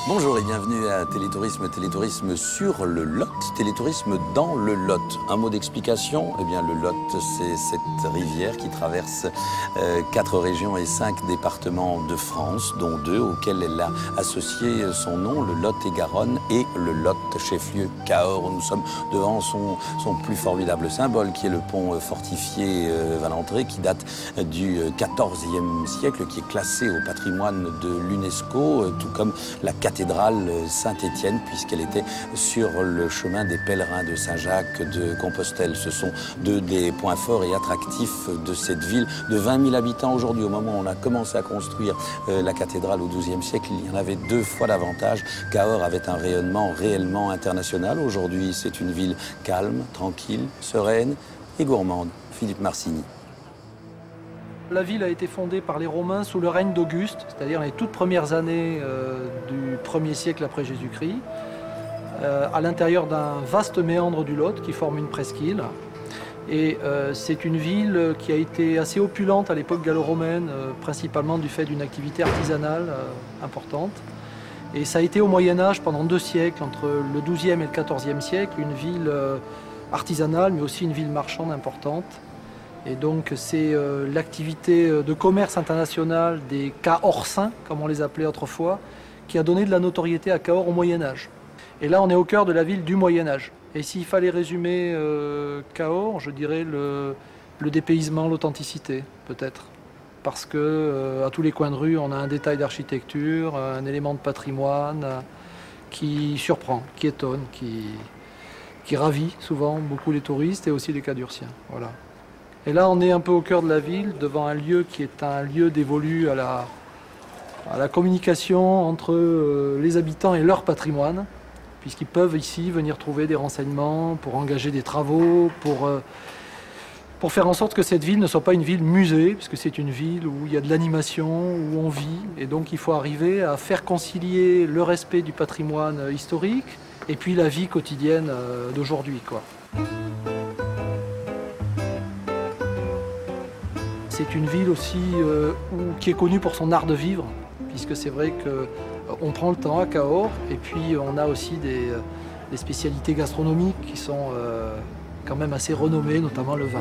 Bonjour et bienvenue à Télétourisme, Télétourisme sur le Lot, Télétourisme dans le Lot. Un mot d'explication, eh bien le Lot, c'est cette rivière qui traverse 4 régions et 5 départements de France, dont 2 auxquels elle a associé son nom, le Lot-et-Garonne et le Lot, chef-lieu Cahors. Nous sommes devant son plus formidable symbole, qui est le pont fortifié Valentré, qui date du XIVe siècle, qui est classé au patrimoine de l'UNESCO, tout comme la cathédrale Saint-Étienne, puisqu'elle était sur le chemin des pèlerins de Saint-Jacques de Compostelle. Ce sont deux des points forts et attractifs de cette ville de 20 000 habitants aujourd'hui. Au moment où on a commencé à construire la cathédrale au XIIe siècle, il y en avait 2 fois davantage. Cahors avait un rayonnement réellement international. Aujourd'hui, c'est une ville calme, tranquille, sereine et gourmande. Philippe Marcini. La ville a été fondée par les Romains sous le règne d'Auguste, c'est-à-dire les toutes premières années du 1er siècle après Jésus-Christ, à l'intérieur d'un vaste méandre du Lot qui forme une presqu'île. Et c'est une ville qui a été assez opulente à l'époque gallo-romaine, principalement du fait d'une activité artisanale importante. Et ça a été au Moyen-Âge, pendant 2 siècles, entre le XIIe et le XIVe siècle, une ville artisanale, mais aussi une ville marchande importante. Et donc c'est l'activité de commerce international des Cahorsins, comme on les appelait autrefois, qui a donné de la notoriété à Cahors au Moyen-Âge. Et là on est au cœur de la ville du Moyen-Âge. Et s'il fallait résumer Cahors, je dirais le dépaysement, l'authenticité peut-être. Parce que à tous les coins de rue on a un détail d'architecture, un élément de patrimoine qui surprend, qui étonne, qui ravit souvent beaucoup les touristes et aussi les Cadurciens. Voilà. Et là, on est un peu au cœur de la ville, devant un lieu qui est un lieu dévolu à la communication entre les habitants et leur patrimoine, puisqu'ils peuvent ici venir trouver des renseignements pour engager des travaux, pour faire en sorte que cette ville ne soit pas une ville musée, puisque c'est une ville où il y a de l'animation, où on vit, et donc il faut arriver à faire concilier le respect du patrimoine historique et puis la vie quotidienne d'aujourd'hui, quoi. C'est une ville aussi qui est connue pour son art de vivre, puisque c'est vrai qu'on prend le temps à Cahors, et puis on a aussi des spécialités gastronomiques qui sont quand même assez renommées, notamment le vin.